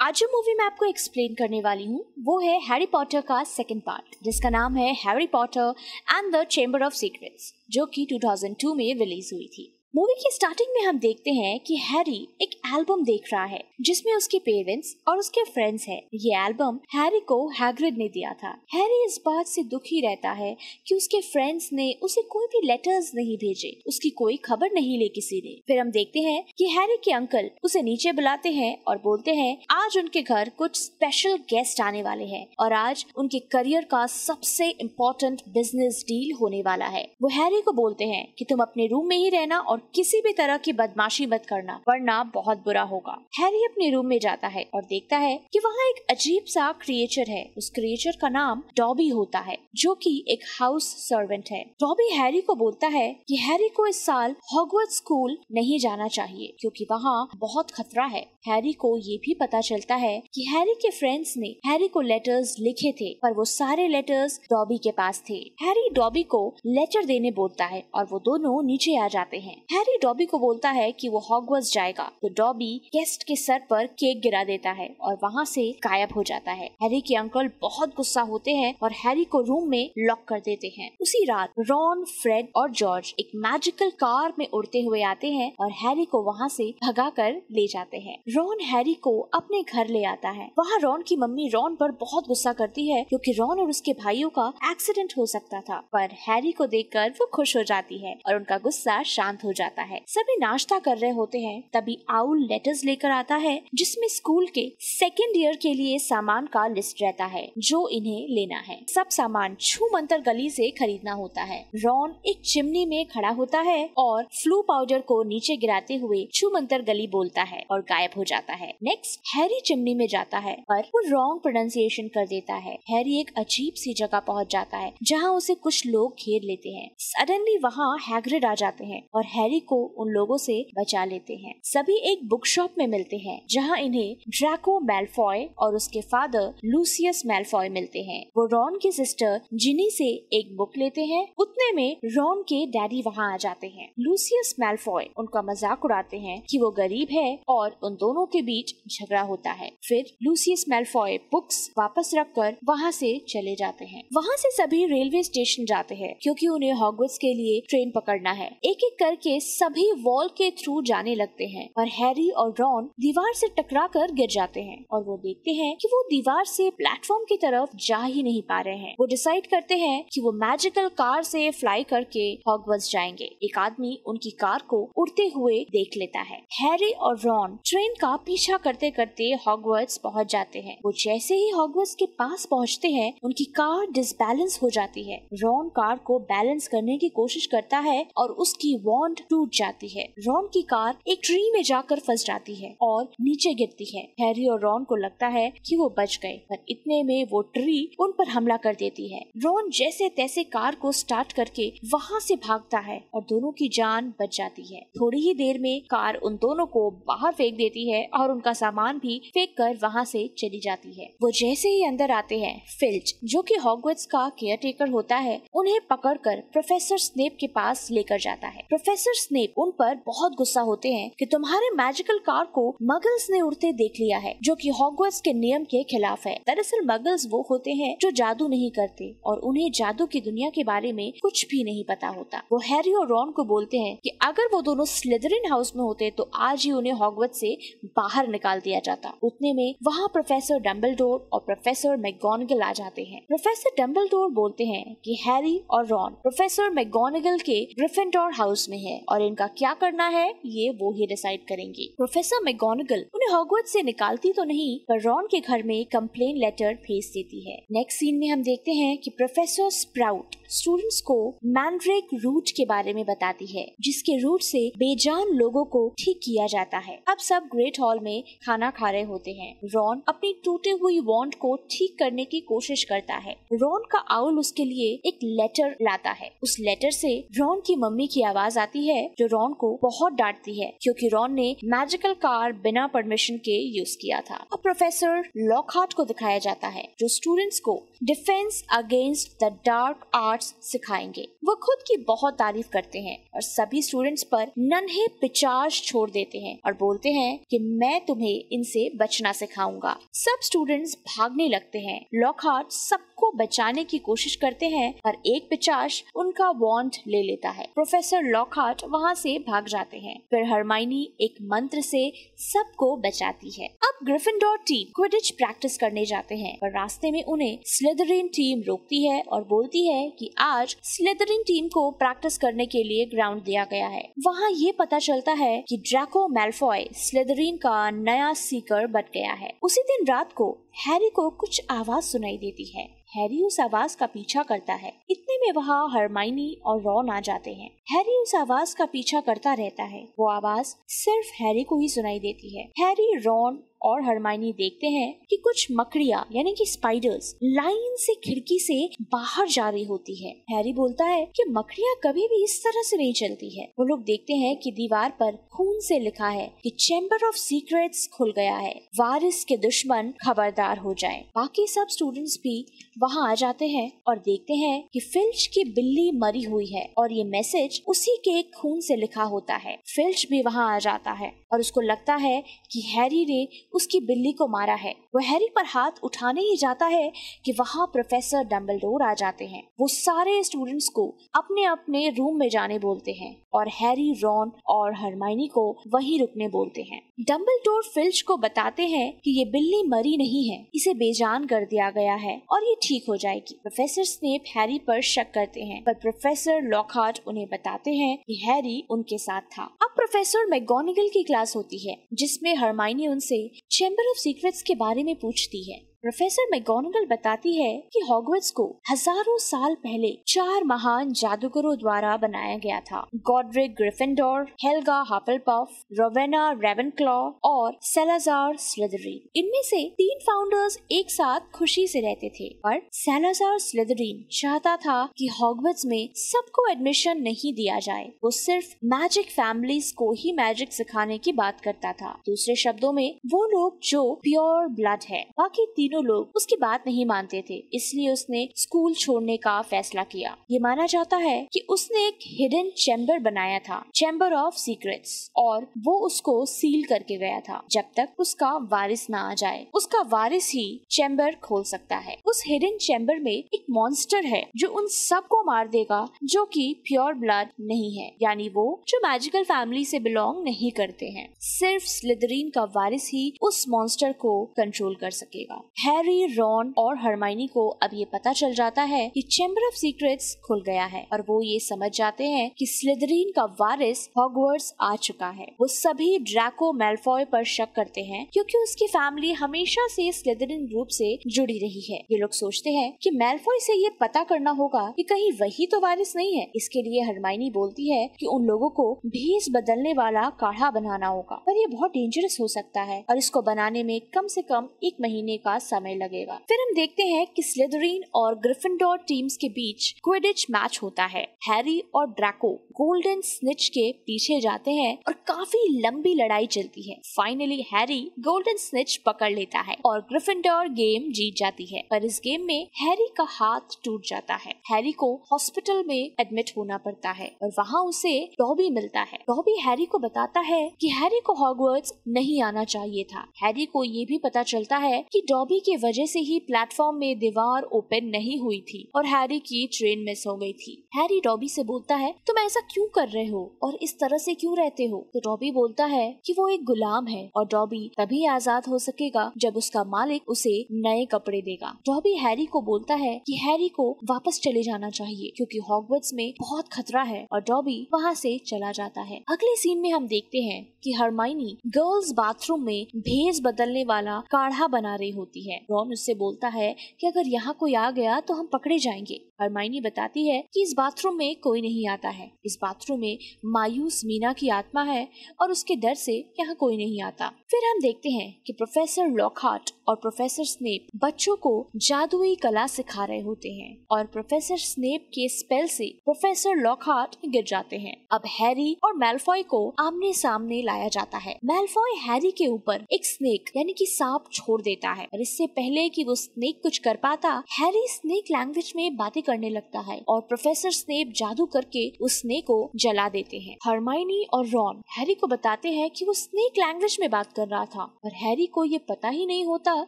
आज जो मूवी मैं आपको एक्सप्लेन करने वाली हूँ वो है हैरी पॉटर का सेकंड पार्ट, जिसका नाम है Harry Potter and the chamber of secrets, जो कि 2002 में रिलीज हुई थी। मूवी की स्टार्टिंग में हम देखते हैं कि हैरी एक एल्बम देख रहा है जिसमें उसके पेरेंट्स और उसके फ्रेंड्स हैं। ये एल्बम हैरी को हैग्रिड ने दिया था। हैरी इस बात से दुखी रहता है कि उसके फ्रेंड्स ने उसे कोई भी लेटर्स नहीं भेजे, उसकी कोई खबर नहीं ली किसी ने। फिर हम देखते हैं कि हैरी के अंकल उसे नीचे बुलाते हैं और बोलते हैं आज उनके घर कुछ स्पेशल गेस्ट आने वाले हैं और आज उनके करियर का सबसे इम्पोर्टेंट बिजनेस डील होने वाला है। वो हैरी को बोलते हैं कि तुम अपने रूम में ही रहना और किसी भी तरह की बदमाशी मत करना, वरना बहुत बुरा होगा। हैरी अपने रूम में जाता है और देखता है कि वहाँ एक अजीब सा क्रिएचर है। उस क्रिएचर का नाम डॉबी होता है, जो कि एक हाउस सर्वेंट है। डॉबी हैरी को बोलता है कि हैरी को इस साल हॉगवर्ट्स स्कूल नहीं जाना चाहिए क्योंकि वहाँ बहुत खतरा है। हैरी को ये भी पता चलता है कि हैरी के फ्रेंड्स ने हैरी को लेटर्स लिखे थे, पर वो सारे लेटर्स डॉबी के पास थे। हैरी डॉबी को लेटर देने बोलता है और वो दोनों नीचे आ जाते हैं। हैरी डॉबी को बोलता है कि वो हॉगवर्ट्स जाएगा, तो डॉबी गेस्ट के सर पर केक गिरा देता है और वहाँ से गायब हो जाता है। हैरी के अंकल बहुत गुस्सा होते हैं और हैरी को रूम में लॉक कर देते हैं। उसी रात रॉन, फ्रेड और जॉर्ज एक मैजिकल कार में उड़ते हुए आते हैं और हैरी को वहाँ से भगा कर ले जाते हैं। रॉन हैरी को अपने घर ले आता है। वहाँ रॉन की मम्मी रॉन पर बहुत गुस्सा करती है क्योंकि रॉन और उसके भाइयों का एक्सीडेंट हो सकता था, पर हैरी को देखकर वो खुश हो जाती है और उनका गुस्सा शांत हो जाता है। सभी नाश्ता कर रहे होते हैं, तभी आउल लेटर्स लेकर आता है जिसमें स्कूल के सेकेंड ईयर के लिए सामान का लिस्ट रहता है जो इन्हें लेना है। सब सामान छू मंतर गली से खरीदना होता है। रॉन एक चिमनी में खड़ा होता है और फ्लू पाउडर को नीचे गिराते हुए छू मंतर गली बोलता है और गायब हो जाता है। नेक्स्ट हैरी चिमनी में जाता है पर वो रॉन्ग प्रोनाउंसिएशन कर देता है। हैरी एक अजीब सी जगह पहुंच जाता है जहां उसे कुछ लोग घेर लेते हैं। सडनली वहां हैग्रिड आ जाते हैं और हैरी को उन लोगों से बचा लेते हैं। सभी एक बुक शॉप में मिलते हैं जहां इन्हें ड्रैको मैलफॉय और उसके फादर लूसियस मैलफॉय मिलते हैं। वो रॉन की सिस्टर जिनी से एक बुक लेते हैं। उतने में रॉन के डैडी वहां आ जाते हैं। लूसियस मैलफॉय उनका मजाक उड़ाते हैं कि वो गरीब है और उन दोनों के बीच झगड़ा होता है। फिर लूसियस मैलफॉय बुक्स वापस रखकर वहां से चले जाते हैं। वहां से सभी रेलवे स्टेशन जाते हैं क्योंकि उन्हें हॉगवर्ट्स के लिए ट्रेन पकड़ना है। एक एक करके सभी वॉल के थ्रू जाने लगते हैं और हैरी और रॉन दीवार से टकराकर गिर जाते हैं और वो देखते हैं कि वो दीवार से प्लेटफॉर्म की तरफ जा ही नहीं पा रहे हैं। वो डिसाइड करते हैं कि वो मैजिकल कार से फ्लाई करके हॉगवर्ट्स जाएंगे। एक आदमी उनकी कार को उड़ते हुए देख लेता है। हैरी और रॉन ट्रेन का पीछा करते करते हॉगवर्ट्स पहुंच जाते हैं। वो जैसे ही हॉगवर्ट्स के पास पहुंचते हैं उनकी कार डिसबैलेंस हो जाती है। रॉन कार को बैलेंस करने की कोशिश करता है और उसकी वॉन्ड टूट जाती है। रॉन की कार एक ट्री में जाकर फंस जाती है और नीचे गिरती है। हैरी और रॉन को लगता है कि वो बच गए, पर इतने में वो ट्री उन पर हमला कर देती है। रॉन जैसे तैसे कार को स्टार्ट करके वहाँ से भागता है और दोनों की जान बच जाती है। थोड़ी ही देर में कार उन दोनों को बाहर फेंक देती है और उनका सामान भी फेंक कर वहाँ से चली जाती है। वो जैसे ही अंदर आते हैं, फिल्च जो कि हॉगवर्ट्स का केयर टेकर होता है उन्हें पकड़कर प्रोफेसर स्नेप के पास लेकर जाता है। प्रोफेसर स्नेप उन पर बहुत गुस्सा होते हैं कि तुम्हारे मैजिकल कार को मगल्स ने उड़ते देख लिया है, जो कि हॉगवर्ट्स के नियम के खिलाफ है। दरअसल मगल्स वो होते हैं जो जादू नहीं करते और उन्हें जादू की दुनिया के बारे में कुछ भी नहीं पता होता। वो हैरी और रॉन को बोलते हैं कि अगर वो दोनों स्लिदरिन हाउस में होते तो आज ही उन्हें हॉगवर्ट्स से बाहर निकाल दिया जाता। उतने में वहाँ प्रोफेसर डम्बलडोर और प्रोफेसर मैगोनागल आ जाते हैं। प्रोफेसर डम्बलडोर बोलते हैं कि हैरी और रॉन प्रोफेसर मैगोनागल के ग्रिफिंडोर हाउस में है और इनका क्या करना है ये वो ही डिसाइड करेंगे। प्रोफेसर मैगोनागल उन्हें हॉगवर्ट्स से निकालती तो नहीं, पर रॉन के घर में कंप्लेन लेटर भेज देती है। नेक्स्ट सीन में हम देखते हैं कि प्रोफेसर स्प्राउट स्टूडेंट्स को मैंड्रेक रूट के बारे में बताती है, जिसके रूट से बेजान लोगों को ठीक किया जाता है। अब सब ग्रेट हॉल में खाना खा रहे होते हैं। रॉन अपनी टूटी हुई वॉन्ड को ठीक करने की कोशिश करता है। रॉन का आउल उसके लिए एक लेटर लाता है। उस लेटर से रॉन की मम्मी की आवाज आती है है जो रॉन को बहुत डांटती है क्योंकि रॉन ने मैजिकल कार बिना परमिशन के यूज किया था। अब प्रोफेसर लॉकहार्ट को दिखाया जाता है जो स्टूडेंट्स को defence against the dark arts सिखाएंगे। वो खुद की बहुत तारीफ करते हैं और सभी स्टूडेंट्स पर नन्हे पिचाज छोड़ देते हैं और बोलते हैं कि मैं तुम्हें इनसे बचना सिखाऊंगा। सब स्टूडेंट्स भागने लगते हैं। लॉकहार्ट सबको बचाने की कोशिश करते हैं पर एक पिचाज उनका वॉन्ड ले लेता है। प्रोफेसर लॉकहार्ट वहाँ से भाग जाते हैं। फिर हरमाइनी एक मंत्र से सबको बचाती है। अब ग्रिफिंडोर टीम क्विडिच प्रैक्टिस करने जाते हैं पर रास्ते में उन्हें स्लिदरिन टीम रोकती है और बोलती है कि आज स्लिदरिन टीम को प्रैक्टिस करने के लिए ग्राउंड दिया गया है। वहाँ ये पता चलता है कि ड्रैको मैल्फॉय स्लिदरिन का नया सीकर बन गया है। उसी दिन रात को हैरी को कुछ आवाज सुनाई देती है। हैरी उस आवाज का पीछा करता है। इतने में वहाँ हरमाइनी और रॉन आ जाते हैं। हैरी उस आवाज का पीछा करता रहता है। वो आवाज सिर्फ हैरी को ही सुनाई देती है। हैरी, रॉन और हरमाइनी देखते हैं कि कुछ मकड़ियाँ यानी कि स्पाइडर्स लाइन से खिड़की से बाहर जा रही होती है। हैरी बोलता है कि मकड़ियाँ कभी भी इस तरह से नहीं चलती है। वो लोग देखते हैं कि दीवार पर खून से लिखा है कि चैम्बर ऑफ सीक्रेट्स खुल गया है, वारिस के दुश्मन खबरदार हो जाए। बाकी सब स्टूडेंट्स भी वहाँ आ जाते हैं और देखते हैं कि फिल्च की बिल्ली मरी हुई है और ये मैसेज उसी के खून से लिखा होता है। फिल्च भी वहाँ आ जाता है और उसको लगता है कि हैरी ने उसकी बिल्ली को मारा है। वो हैरी पर हाथ उठाने ही जाता है कि वहाँ प्रोफेसर डम्बलडोर आ जाते हैं। वो सारे स्टूडेंट्स को अपने अपने रूम में जाने बोलते हैं और हैरी, रॉन और हरमाइनी को वहीं रुकने बोलते हैं। डम्बलडोर फिल्च को बताते हैं कि ये बिल्ली मरी नहीं है, इसे बेजान कर दिया गया है और ये ठीक हो जाएगी। प्रोफेसर स्नेप हैरी पर शक करते हैं पर प्रोफेसर लॉकहार्ट उन्हें बताते हैं कि हैरी उनके साथ था। अब प्रोफेसर मैगोनिगल की क्लास होती है जिसमें हरमाइनी उनसे चैम्बर ऑफ सीक्रेट्स के बारे में पूछती है। प्रोफेसर मैगोनिगल बताती है कि हॉगवर्ट्स को हजारों साल पहले 4 महान जादूगरों द्वारा बनाया गया था। गॉडरिक ग्रिफिंडोर, हेल्गा हफलपफ, रोवेना रेवेनक्लॉ और सैलाज़ार स्लिदरिन। इनमें से 3 फाउंडर्स एक साथ खुशी से रहते थे पर सैलाज़ार स्लिदरिन चाहता था कि हॉगवर्ट्स में सबको एडमिशन नहीं दिया जाए। वो सिर्फ मैजिक फैमिलीज को ही मैजिक सिखाने की बात करता था। दूसरे शब्दों में वो लोग जो प्योर ब्लड है। बाकी तीनों लोग उसकी बात नहीं मानते थे, इसलिए उसने स्कूल छोड़ने का फैसला किया। ये माना जाता है कि उसने एक हिडन चैम्बर बनाया था, चैम्बर ऑफ सीक्रेट्स, और वो उसको सील करके गया था जब तक उसका वारिस ना आ जाए। उसका वारिस ही चैम्बर खोल सकता है। उस हिडन चैम्बर में एक मॉन्स्टर है जो उन सबको मार देगा जो कि प्योर ब्लड नहीं है, यानी वो जो मैजिकल फैमिली से बिलोंग नहीं करते हैं। सिर्फ स्लिदरिन का वारिस ही उस मॉन्स्टर को कंट्रोल कर सकेगा। हैरी, रॉन और हरमाइनी को अब ये पता चल जाता है कि चैम्बर ऑफ सीक्रेट्स खुल गया है और वो ये समझ जाते हैं कि स्लिदरिन का वारिस हॉगवर्ट्स आ चुका है। वो सभी ड्रैको मैल्फॉय पर शक करते हैं क्योंकि उसकी फैमिली हमेशा से स्लिदरिन ग्रुप से जुड़ी रही है। ये लोग सोचते हैं कि मैल्फॉय से ये पता करना होगा कि कहीं वही तो वारिस नहीं है। इसके लिए हरमाइनी बोलती है कि उन लोगों को भेस बदलने वाला काढ़ा बनाना होगा पर ये बहुत डेंजरस हो सकता है और इसको बनाने में कम से कम 1 महीने का समय लगेगा। फिर हम देखते हैं कि स्लिदरिन और ग्रिफिंडोर टीम्स के बीच क्विडिच मैच होता है। हैरी और ड्रैको गोल्डन स्निच के पीछे जाते हैं और काफी लंबी लड़ाई चलती है। फाइनली हैरी गोल्डन स्निच पकड़ लेता है और ग्रिफिंडोर गेम जीत जाती है। पर इस गेम में हैरी का हाथ टूट जाता है। हैरी को हॉस्पिटल में एडमिट होना पड़ता है और वहाँ उसे डॉबी मिलता है। डॉबी हैरी को बताता है कि हैरी को हॉगवर्ट्स नहीं आना चाहिए था। हैरी को ये भी पता चलता है कि डॉबी की वजह से ही प्लेटफॉर्म में दीवार ओपन नहीं हुई थी और हैरी की ट्रेन मिस हो गई थी। हैरी डॉबी से बोलता है तुम ऐसा क्यों कर रहे हो और इस तरह से क्यों रहते हो? तो डॉबी बोलता है कि वो एक गुलाम है और डॉबी तभी आजाद हो सकेगा जब उसका मालिक उसे नए कपड़े देगा। डॉबी हैरी को बोलता है कि हैरी को वापस चले जाना चाहिए क्योंकि हॉगवर्ट्स में बहुत खतरा है और डॉबी वहाँ से चला जाता है। अगले सीन में हम देखते हैं कि हरमाइनी गर्ल्स बाथरूम में भेस बदलने वाला काढ़ा बना रही होती है। रॉन उससे बोलता है कि अगर यहाँ कोई आ गया तो हम पकड़े जाएंगे। हरमाइनी बताती है कि इस बाथरूम में कोई नहीं आता है, इस बाथरूम में मायूस मीना की आत्मा है और उसके डर से यहाँ कोई नहीं आता। फिर हम देखते हैं कि प्रोफेसर लॉकहार्ट और प्रोफेसर स्नेप बच्चों को जादुई कला सिखा रहे होते हैं और प्रोफेसर स्नेप के स्पेल से प्रोफेसर लॉकहार्ट गिर जाते हैं। अब हैरी और मैलफॉय को आमने सामने लाया जाता है। मैलफॉय हैरी के ऊपर एक स्नेक यानी कि सांप छोड़ देता है और इससे पहले कि वो स्नेक कुछ कर पाता, हैरी स्नेक लैंग्वेज में बातें करने लगता है और प्रोफेसर स्नेप जादू करके उस स्नेक को जला देते हैं। हरमाइनी और रॉन हैरी को बताते हैं कि वो स्नेक लैंग्वेज में बात कर रहा था और हैरी को ये पता ही नहीं होता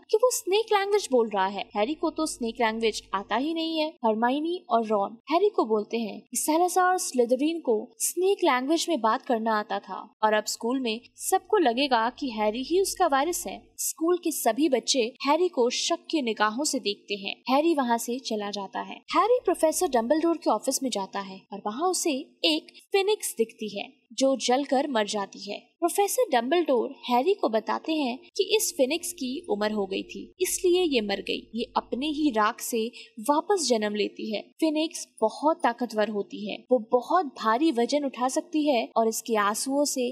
कि वो स्नेक लैंग्वेज बोल रहा है। हैरी को तो स्नेक लैंग्वेज आता ही नहीं है। हरमाइनी और रॉन हैरी को बोलते हैं कि सैलाज़ार स्लिदरिन को स्नेक लैंग्वेज में बात करना आता था और अब स्कूल में सबको लगेगा कि हैरी ही उसका वारिस है। स्कूल के सभी बच्चे हैरी को शक की निगाहों से देखते हैं। हैरी वहाँ से चला जाता है। हैरी प्रोफेसर डंबलडोर के ऑफिस में जाता है और वहाँ उसे एक फिनिक्स दिखती है जो जलकर मर जाती है। प्रोफेसर डंबलडोर हैरी को बताते हैं कि इस फिनिक्स की उम्र हो गई थी, इसलिए ये मर गई। ये अपने ही राख से वापस जन्म लेती है। फिनिक्स बहुत ताकतवर होती है, वो बहुत भारी वजन उठा सकती है और इसके आंसुओं से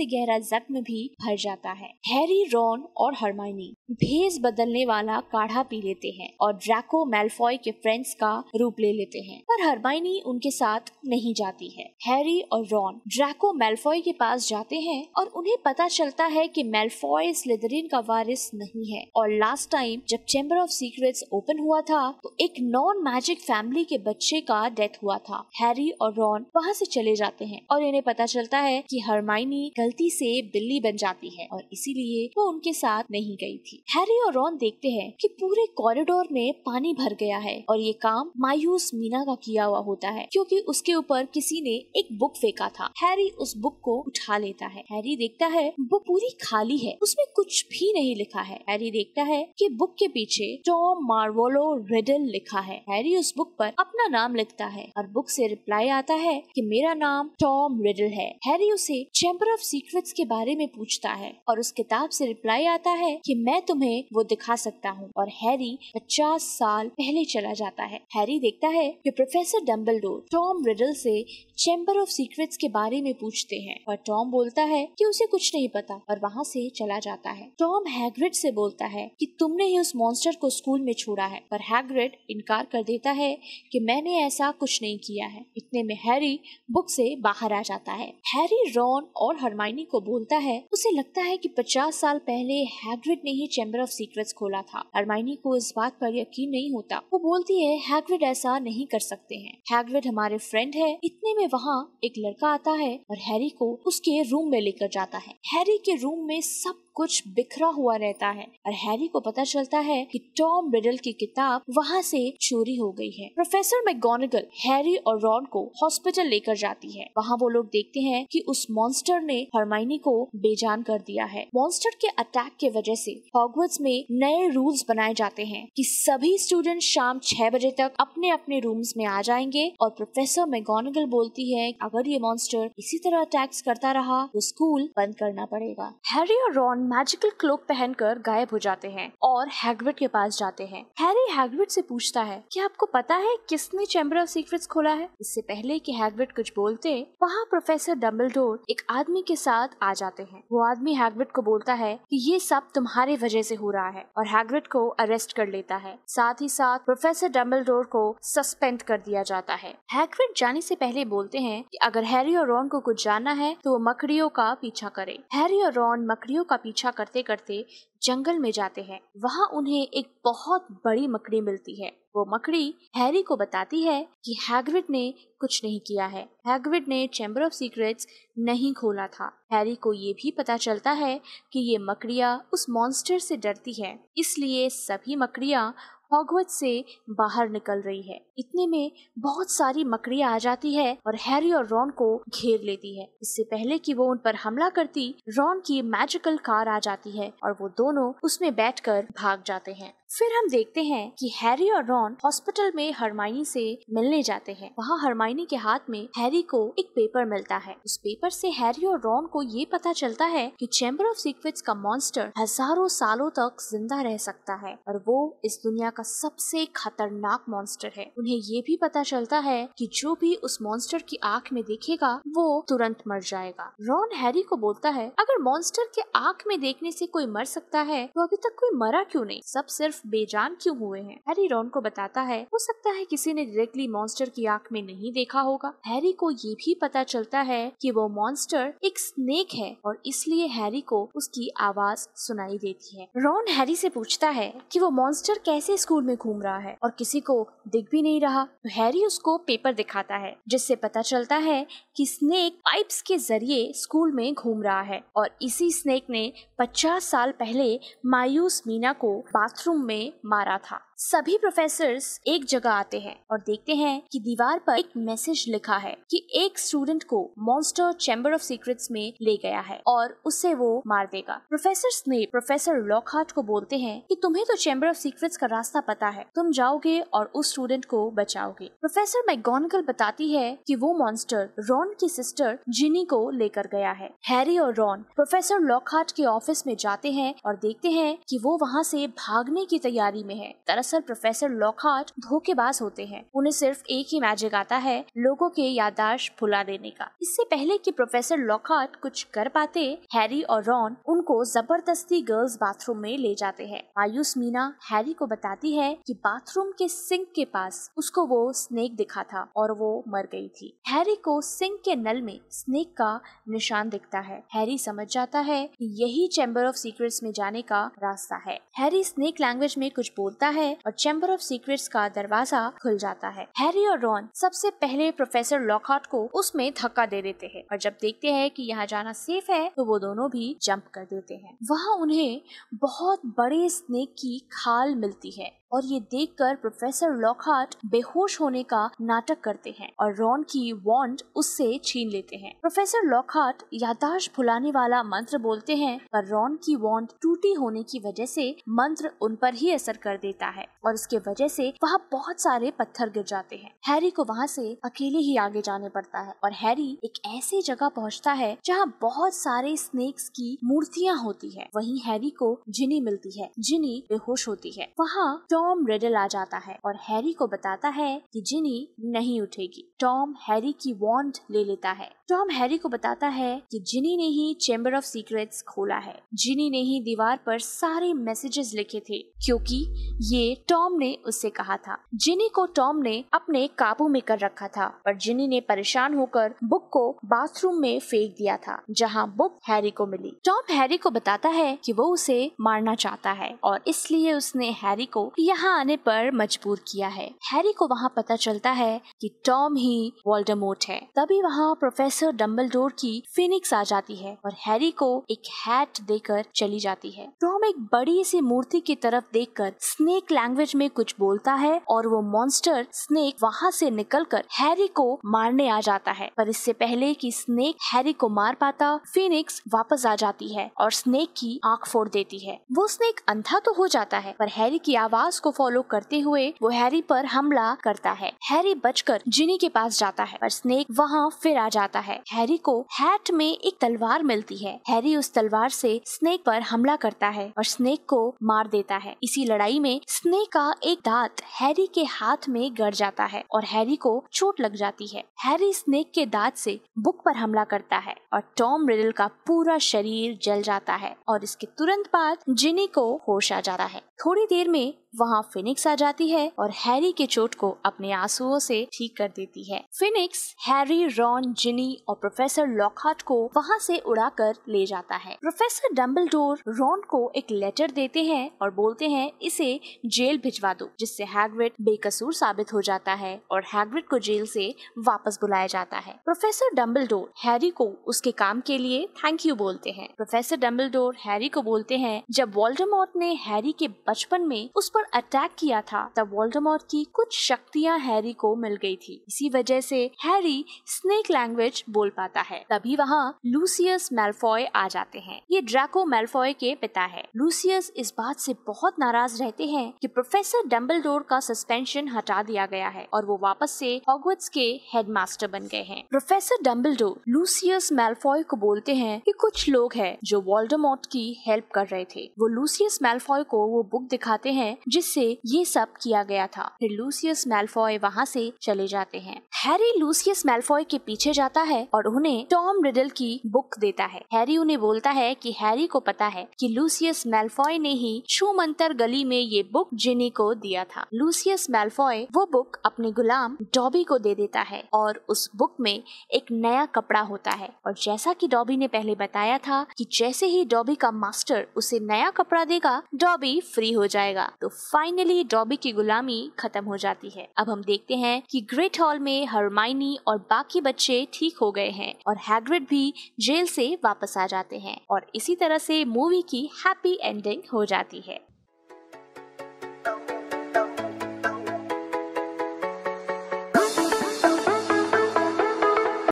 गहरा जख्म भी भर जाता है। हैरी, रॉन और हरमाइनी भेष बदलने वाला काढ़ा पी लेते हैं और ड्रैको मैलफॉय के फ्रेंड्स का रूप ले लेते हैं, पर हरमाइनी उनके साथ नहीं जाती है। हैरी और रॉन ड्रैको मैलफॉय के पास जाते हैं और उन्हें पता चलता है कि मैलफॉय स्लिदरिन का वारिस नहीं है और लास्ट टाइम जब चैम्बर ऑफ सीक्रेट्स ओपन हुआ था तो एक नॉन मैजिक फैमिली के बच्चे का डेथ हुआ था। हैरी और रॉन वहाँ से चले जाते हैं और इन्हें पता चलता है कि हरमाइनी गलती से बिल्ली बन जाती है और इसीलिए वो उनके साथ नहीं गई थी। हैरी और रॉन देखते हैं कि पूरे कॉरिडोर में पानी भर गया है और ये काम मायूस मीना का किया हुआ होता है क्योंकि उसके ऊपर किसी ने एक बुक फेंका था। हैरी उस बुक को उठा लेता है। हैरी देखता है वो पूरी खाली है, उसमें कुछ भी नहीं लिखा है। हैरी देखता है कि बुक के पीछे टॉम मार्वोलो रिडल लिखा है। हैरी उस बुक पर अपना नाम लिखता है और बुक से रिप्लाई आता है कि मेरा नाम टॉम रिडल है। हैरी उसे चैम्बर ऑफ सीक्रेट्स के बारे में पूछता है और उस किताब से रिप्लाई आता है कि मैं तुम्हें वो दिखा सकता हूँ और हैरी 50 साल पहले चला जाता है। हैरी देखता है कि प्रोफेसर डंबलडोर टॉम रिडल से चैम्बर ऑफ सीक्रेट्स के बारे में पूछते हैं और टॉम बोलता है कि उसे कुछ नहीं पता और वहाँ से चला जाता है। टॉम हैग्रिड से बोलता है कि तुमने ही उस मॉन्स्टर को स्कूल में छोड़ा है, पर हैग्रिड इनकार कर देता है कि मैंने ऐसा कुछ नहीं किया है। इतने में हैरी बुक से बाहर आ जाता है। हैरी रॉन और हरमाइनी को बोलता है उसे लगता है कि 50 साल पहले हैग्रिड ने ही चैम्बर ऑफ सीक्रेट्स खोला था। हरमाइनी को इस बात पर यकीन नहीं होता। वो बोलती है हैग्रिड ऐसा नहीं कर सकते हैं, हैग्रिड हमारे फ्रेंड है। इतने में वहाँ एक लड़का आता है और हैरी को उसके रूम में लेकर जाता है। हैरी के रूम में सब कुछ बिखरा हुआ रहता है और हैरी को पता चलता है कि टॉम रिडल की किताब वहाँ से चोरी हो गई है। प्रोफेसर मैगोनागल हैरी और रॉन को हॉस्पिटल लेकर जाती है। वहाँ वो लोग देखते हैं कि उस मॉन्स्टर ने हरमाइनी को बेजान कर दिया है। मॉन्स्टर के अटैक के वजह से हॉगवर्ट्स में नए रूल्स बनाए जाते हैं कि सभी स्टूडेंट शाम 6 बजे तक अपने अपने रूम्स में आ जाएंगे और प्रोफेसर मैगोनागल बोलती है अगर ये मॉन्स्टर इसी तरह अटैक्स करता रहा तो स्कूल बंद करना पड़ेगा। हैरी और रॉन मैजिकल क्लोक पहनकर गायब हो जाते हैं और हैग्रिड के पास जाते हैं। हैरी हैग्रिड से पूछता है कि आपको पता है किसने चैम्बर ऑफ सीक्रेट्स खोला है? इससे पहले कि हैग्रिड कुछ बोलते वहाँ प्रोफेसर डंबलडोर एक आदमी के साथ आ जाते हैं। वो आदमी हैग्रिड को बोलता है कि ये सब तुम्हारे वजह से हो रहा है और हैग्रिड को अरेस्ट कर लेता है। साथ ही साथ प्रोफेसर डंबलडोर को सस्पेंड कर दिया जाता है। हैग्रिड जाने से पहले बोलते हैं कि अगर हैरी और रॉन को कुछ जानना है तो वो मकड़ियों का पीछा करे। हैरी और रॉन मकड़ियों का पीछा करते करते जंगल में जाते हैं। वहाँ उन्हें एक बहुत बड़ी मकड़ी मिलती है। वो मकड़ी हैरी को बताती है कि हैग्रिड ने कुछ नहीं किया है, हैग्रिड ने चैम्बर ऑफ सीक्रेट्स नहीं खोला था। हैरी को ये भी पता चलता है कि ये मकड़ियाँ उस मॉन्स्टर से डरती है, इसलिए सभी मकड़ियाँ हॉगवर्ट्स से बाहर निकल रही है। इतने में बहुत सारी मकड़ियाँ आ जाती है और हैरी और रॉन को घेर लेती है। इससे पहले कि वो उन पर हमला करती, रॉन की मैजिकल कार आ जाती है और वो दोनों उसमें बैठकर भाग जाते हैं। फिर हम देखते हैं कि हैरी और रॉन हॉस्पिटल में हरमाइनी से मिलने जाते हैं। वहाँ हरमाइनी के हाथ में हैरी को एक पेपर मिलता है। उस पेपर से हैरी और रॉन को ये पता चलता है कि चैम्बर ऑफ सीक्रेट्स का मॉन्स्टर हजारों सालों तक जिंदा रह सकता है और वो इस दुनिया का सबसे खतरनाक मॉन्स्टर है। उन्हें ये भी पता चलता है कि जो भी उस मॉन्स्टर की आँख में देखेगा वो तुरंत मर जाएगा। रॉन हैरी को बोलता है, अगर मॉन्स्टर के आँख में देखने से कोई मर सकता है तो अभी तक कोई मरा क्यों नहीं, सब सिर्फ बेजान क्यों हुए हैं। हैरी रॉन को बताता है, हो सकता है किसी ने डायरेक्टली मॉन्स्टर की आँख में नहीं देखा होगा। हैरी को ये भी पता चलता है कि वो मॉन्स्टर एक स्नेक है और इसलिए हैरी को उसकी आवाज सुनाई देती है। रॉन हैरी से पूछता है कि वो मॉन्स्टर कैसे स्कूल में घूम रहा है और किसी को दिख भी नहीं रहा। तो हैरी उसको पेपर दिखाता है जिससे पता चलता है कि स्नेक पाइप्स के जरिए स्कूल में घूम रहा है और इसी स्नेक ने 50 साल पहले मायूस मीना को बाथरूम में मारा था। सभी प्रोफेसर्स एक जगह आते हैं और देखते हैं कि दीवार पर एक मैसेज लिखा है कि एक स्टूडेंट को मॉन्स्टर चैम्बर ऑफ सीक्रेट्स में ले गया है और उसे वो मार देगा। प्रोफेसर स्नेप प्रोफेसर लॉकहार्ट को बोलते हैं कि तुम्हें तो चैम्बर ऑफ सीक्रेट्स का रास्ता पता है, तुम जाओगे और उस स्टूडेंट को बचाओगे। प्रोफेसर मैगोनगल बताती है कि वो मॉन्स्टर रॉन की सिस्टर जिनी को लेकर गया है। हैरी और रॉन प्रोफेसर लॉकहार्ट के ऑफिस में जाते हैं और देखते हैं कि वो वहाँ से भागने की तैयारी में है। दरअसल प्रोफेसर लॉकहार्ट धोखेबाज होते हैं, उन्हें सिर्फ एक ही मैजिक आता है, लोगों के याददाश्त भुला देने का। इससे पहले कि प्रोफेसर लॉकहार्ट कुछ कर पाते, हैरी और रॉन उनको जबरदस्ती गर्ल्स बाथरूम में ले जाते हैं। मायूस मीना हैरी को बताती है कि बाथरूम के सिंक के पास उसको वो स्नेक दिखा था और वो मर गई थी। हैरी को सिंक के नल में स्नेक का निशान दिखता है। हैरी समझ जाता है कि यही चैम्बर ऑफ सीक्रेट्स में जाने का रास्ता है। हैरी स्नेक लैंग्वेज में कुछ बोलता है और चैम्बर ऑफ सीक्रेट्स का दरवाजा खुल जाता है। हैरी और रॉन सबसे पहले प्रोफेसर लॉकहार्ट को उसमें धक्का दे देते हैं और जब देखते हैं कि यहाँ जाना सेफ है तो वो दोनों भी जंप कर देते हैं। वहाँ उन्हें बहुत बड़े स्नेक की खाल मिलती है और ये देखकर प्रोफेसर लॉकहार्ट बेहोश होने का नाटक करते हैं और रॉन की वॉन्ड उससे छीन लेते हैं। प्रोफेसर लॉकहार्ट याददाश्त भुलाने वाला मंत्र बोलते हैं पर रॉन की वॉन्ड टूटी होने की वजह से मंत्र उन पर ही असर कर देता है और इसके वजह से वहाँ बहुत सारे पत्थर गिर जाते हैं। हैरी को वहाँ से अकेले ही आगे जाने पड़ता है और हैरी एक ऐसी जगह पहुँचता है जहाँ बहुत सारे स्नेक्स की मूर्तियाँ होती है। वहीं हैरी को जिनी मिलती है। जिनी बेहोश होती है। वहाँ टॉम रिडल आ जाता है और हैरी को बताता है कि जिनी नहीं उठेगी। टॉम हैरी की वॉन्ड ले लेता है। टॉम हैरी को बताता है कि जिनी ने ही चैम्बर ऑफ सीक्रेट्स खोला है। जिनी ने ही दीवार पर सारे मैसेजेस लिखे थे क्योंकि ये टॉम ने उससे कहा था। जिनी को टॉम ने अपने काबू में कर रखा था पर जिनी ने परेशान होकर बुक को बाथरूम में फेंक दिया था जहाँ बुक हैरी को मिली। टॉम हैरी को बताता है कि वो उसे मारना चाहता है और इसलिए उसने हैरी को यहाँ आने पर मजबूर किया है। हैरी को वहाँ पता चलता है कि टॉम ही वोल्डेमॉर्ट है। तभी वहाँ प्रोफेसर डम्बलडोर की फिनिक्स आ जाती है और हैरी को एक हैट देकर चली जाती है। टॉम एक बड़ी सी मूर्ति की तरफ देखकर स्नेक लैंग्वेज में कुछ बोलता है और वो मॉन्स्टर स्नेक वहाँ से निकलकर हैरी को मारने आ जाता है। पर इससे पहले कि स्नेक हैरी को मार पाता, फिनिक्स वापस आ जाती है और स्नेक की आंख फोड़ देती है। वो स्नेक अंधा तो हो जाता है पर हैरी की आवाज को फॉलो करते हुए वो हैरी पर हमला करता है। हैरी बचकर जिनी के पास जाता है पर स्नेक वहाँ फिर आ जाता है। हैरी को हैट में एक तलवार मिलती है। हैरी उस तलवार से स्नेक पर हमला करता है और स्नेक को मार देता है। इसी लड़ाई में स्नेक का एक दांत हैरी के हाथ में गड़ जाता है और हैरी को चोट लग जाती है। हैरी स्नेक के दांत से बुक पर हमला करता है और टॉम रिडल का पूरा शरीर जल जाता है और इसके तुरंत बाद जिनी को होश आ जाता है। थोड़ी देर में वहाँ फिनिक्स आ जाती है और हैरी के चोट को अपने आंसुओं से ठीक कर देती है। फिनिक्स हैरी, रॉन, जिनी और प्रोफेसर लॉकहार्ट को वहाँ से उड़ाकर ले जाता है। प्रोफेसर डम्बलडोर रॉन को एक लेटर देते हैं और बोलते हैं इसे जेल भिजवा दो, जिससे हैग्रिड बेकसूर साबित हो जाता है और हैग्रिड को जेल से वापस बुलाया जाता है। प्रोफेसर डम्बलडोर हैरी को उसके काम के लिए थैंक यू बोलते हैं। प्रोफेसर डम्बलडोर हैरी को बोलते हैं जब वोल्डेमॉर्ट ने हैरी के बचपन में उस पर पर अटैक किया था तब वोल्डेमॉर्ट की कुछ शक्तियां हैरी को मिल गई थी। इसी वजह से हैरी स्नेक लैंग्वेज बोल पाता है। तभी वहाँ लूसियस मैल्फॉय आ जाते हैं। ये ड्रैको मैल्फॉय के पिता है। लूसियस इस बात से बहुत नाराज रहते हैं कि प्रोफेसर डम्बलडोर का सस्पेंशन हटा दिया गया है और वो वापस से हॉगवर्ट्स के हेडमास्टर बन गए हैं। प्रोफेसर डम्बलडोर लूसियस मैल्फॉय को बोलते हैं कि कुछ लोग हैं जो वोल्डेमॉर्ट की हेल्प कर रहे थे। वो लूसियस मैल्फॉय को वो बुक दिखाते हैं जिससे ये सब किया गया था। फिर लूसियस मैल्फॉय वहाँ से चले जाते हैं। हैरी लूसियस मैल्फॉय के पीछे जाता है और उन्हें टॉम रिडल की बुक देता है। हैरी उन्हें बोलता है कि हैरी को पता है कि लूसियस मैल्फॉय ने ही छूमंतर गली में ये बुक जिनी को दिया था। लूसियस मैल्फॉय वो बुक अपने गुलाम डॉबी को दे देता है और उस बुक में एक नया कपड़ा होता है। और जैसा कि डॉबी ने पहले बताया था कि जैसे ही डॉबी का मास्टर उसे नया कपड़ा देगा डॉबी फ्री हो जाएगा। तो फाइनली डॉबी की गुलामी खत्म हो जाती है। अब हम देखते हैं कि ग्रेट हॉल में हरमाइनी और बाकी बच्चे ठीक हो गए हैं और हैग्रिड भी जेल से वापस आ जाते हैं और इसी तरह से मूवी की हैप्पी एंडिंग हो जाती है।